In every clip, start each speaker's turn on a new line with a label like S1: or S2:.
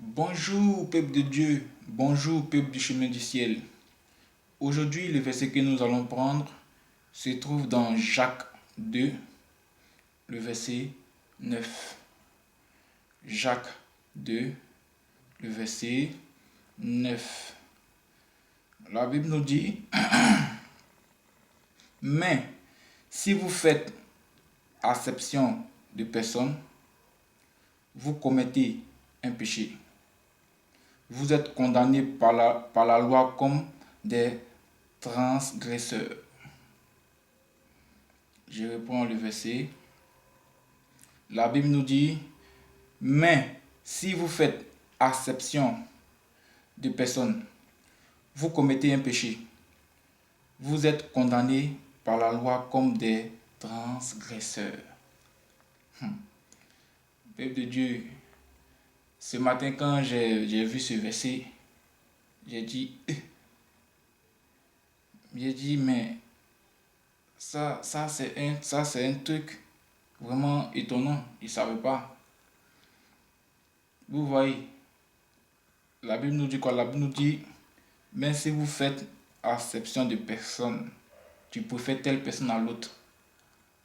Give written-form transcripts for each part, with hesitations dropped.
S1: Bonjour, peuple de Dieu. Bonjour, peuple du chemin du ciel. Aujourd'hui, le verset que nous allons prendre se trouve dans Jacques 2, le verset 9. Jacques 2, le verset 9. La Bible nous dit, mais si vous faites acception de personne, vous commettez un péché. Vous êtes condamnés par la loi comme des transgresseurs. Je reprends le verset. La Bible nous dit, mais si vous faites acception de personne, vous commettez un péché. Vous êtes condamnés par la loi comme des transgresseurs. Peuple de Dieu, ce matin quand j'ai vu ce verset, j'ai dit, mais ça c'est un truc vraiment étonnant. Il ne savait pas. Vous voyez, la Bible nous dit quoi? La Bible nous dit, mais si vous faites acception de personne, tu préfères telle personne à l'autre,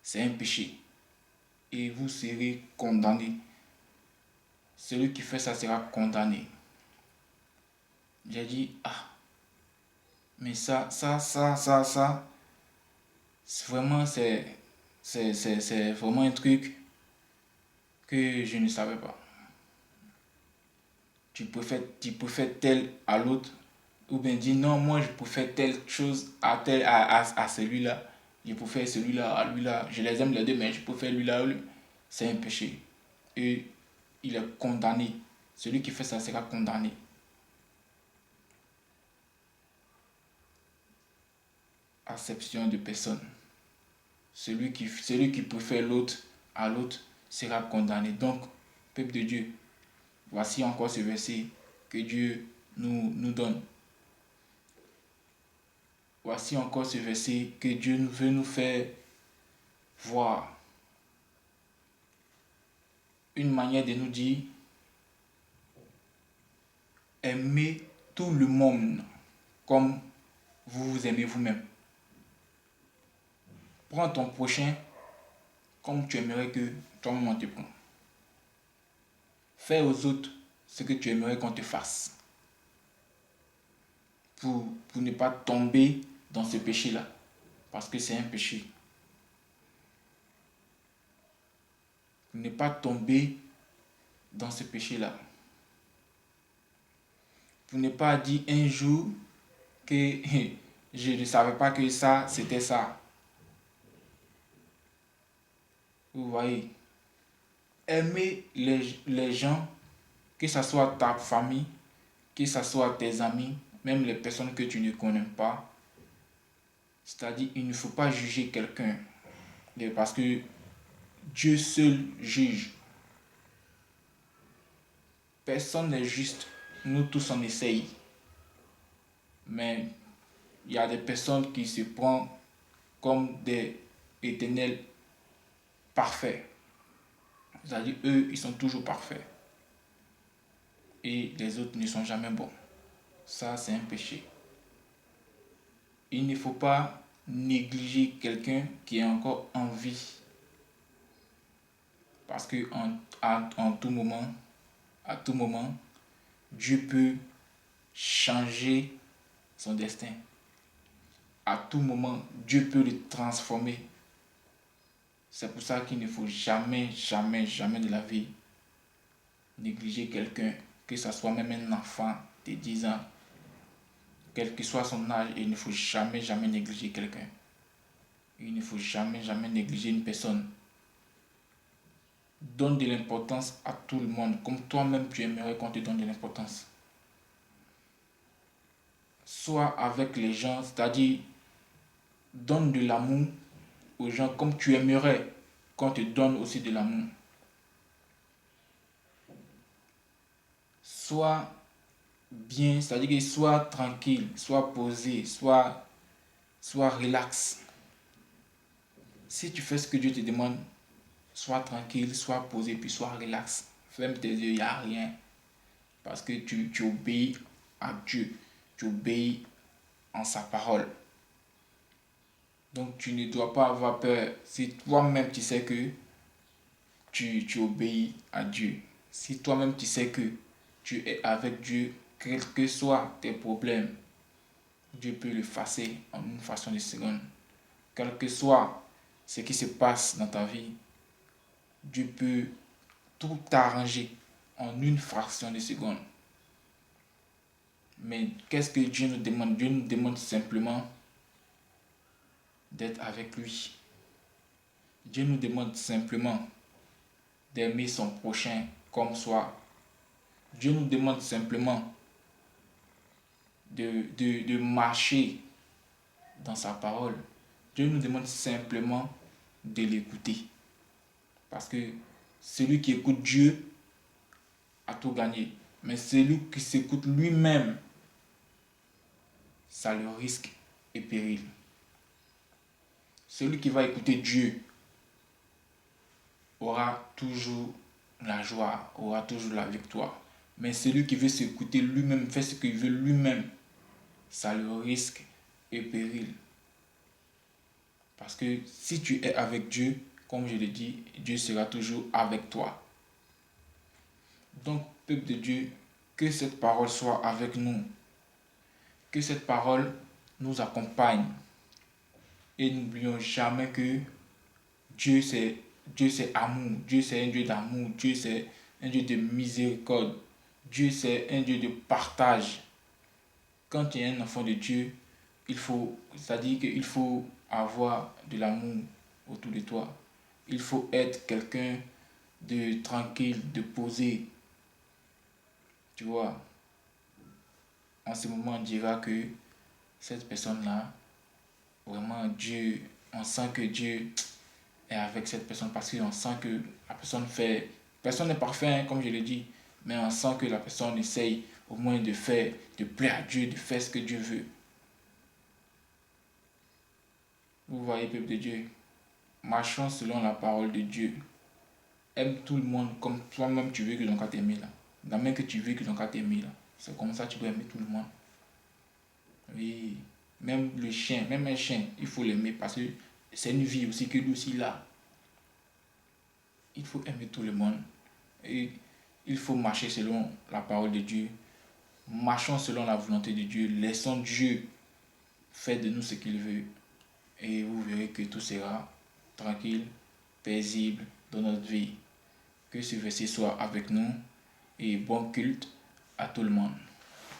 S1: c'est un péché. Et vous serez condamné. Celui qui fait ça sera condamné. J'ai dit, mais c'est vraiment, c'est vraiment un truc que je ne savais pas. Tu préfères tel à l'autre, ou bien dis non, moi je préfère telle chose à celui-là. Je préfère celui-là à lui-là. Je les aime les deux, mais je préfère lui-là à lui. C'est un péché. Et il est condamné. Celui qui fait ça sera condamné. Acception de personne. Celui qui préfère l'autre à l'autre sera condamné. Donc, peuple de Dieu, voici encore ce verset que Dieu nous donne. Voici encore ce verset que Dieu veut nous faire voir. Une manière de nous dire, aimez tout le monde comme vous vous aimez vous-même. Prends ton prochain comme tu aimerais que toi-même on te prenne. Fais aux autres ce que tu aimerais qu'on te fasse. Pour ne pas tomber dans ce péché-là. Parce que c'est un péché. Pour ne pas tomber dans ce péché-là. Pour ne pas dire un jour que je ne savais pas que ça, c'était ça. Vous voyez, aimer les gens, que ce soit ta famille, que ce soit tes amis, même les personnes que tu ne connais pas. C'est-à-dire, il ne faut pas juger quelqu'un. Parce que Dieu seul juge. Personne n'est juste. Nous tous on essaye. Mais il y a des personnes qui se prennent comme des éternels parfaits. C'est-à-dire, eux, ils sont toujours parfaits. Et les autres ne sont jamais bons. Ça, c'est un péché. Il ne faut pas négliger quelqu'un qui est encore en vie. Parce que en tout moment, à tout moment, Dieu peut changer son destin. À tout moment, Dieu peut le transformer. C'est pour ça qu'il ne faut jamais, jamais, jamais de la vie négliger quelqu'un, que ce soit même un enfant de 10 ans, quel que soit son âge, il ne faut jamais, jamais négliger quelqu'un. Il ne faut jamais, jamais négliger une personne. Donne de l'importance à tout le monde, comme toi-même tu aimerais qu'on te donne de l'importance. Sois avec les gens, c'est-à-dire donne de l'amour aux gens comme tu aimerais qu'on te donne aussi de l'amour. Sois bien, c'est-à-dire que sois tranquille, sois posé, sois relax. Si tu fais ce que Dieu te demande, sois tranquille, sois posé, puis sois relax. Ferme tes yeux, il n'y a rien. parce que tu obéis à Dieu, tu obéis en sa parole. Donc tu ne dois pas avoir peur si toi-même tu sais que tu obéis à Dieu. Si toi-même tu sais que tu es avec Dieu, quels que soient tes problèmes, Dieu peut le effacer en une fraction de seconde. Quel que soit ce qui se passe dans ta vie, Dieu peut tout arranger en une fraction de seconde. Mais qu'est-ce que Dieu nous demande? Dieu nous demande simplement d'être avec lui. Dieu nous demande simplement d'aimer son prochain comme soi. Dieu nous demande simplement de marcher dans sa parole. Dieu nous demande simplement de l'écouter. Parce que celui qui écoute Dieu a tout gagné. Mais celui qui s'écoute lui-même, ça le risque et péril. Celui qui va écouter Dieu aura toujours la joie, aura toujours la victoire. Mais celui qui veut s'écouter lui-même, fait ce qu'il veut lui-même, ça le risque et péril. Parce que si tu es avec Dieu, comme je l'ai dit, Dieu sera toujours avec toi. Donc, peuple de Dieu, que cette parole soit avec nous. Que cette parole nous accompagne. Et n'oublions jamais que Dieu c'est amour. Dieu c'est un Dieu d'amour. Dieu c'est un Dieu de miséricorde. Dieu c'est un Dieu de partage. Quand tu es un enfant de Dieu, c'est-à-dire qu'il faut avoir de l'amour autour de toi. Il faut être quelqu'un de tranquille, de posé. Tu vois, en ce moment, on dira que cette personne-là, vraiment, Dieu, on sent que Dieu est avec cette personne parce qu'on sent que la personne fait. Personne n'est parfait, hein, comme je l'ai dit, mais on sent que la personne essaye au moins de faire, de plaire à Dieu, de faire ce que Dieu veut. Vous voyez, peuple de Dieu, marchons selon la parole de Dieu. Aime tout le monde comme toi-même tu veux que ton cas t'aime là. La main que tu veux que ton cas t'aime là. C'est comme ça que tu dois aimer tout le monde. Oui, même le chien, même un chien, il faut l'aimer parce que c'est une vie aussi que lui aussi là. Il faut aimer tout le monde. Et il faut marcher selon la parole de Dieu. Marchons selon la volonté de Dieu. Laissons Dieu faire de nous ce qu'il veut. Et vous verrez que tout sera tranquille, paisible dans notre vie. Que ce verset soit avec nous et bon culte à tout le monde.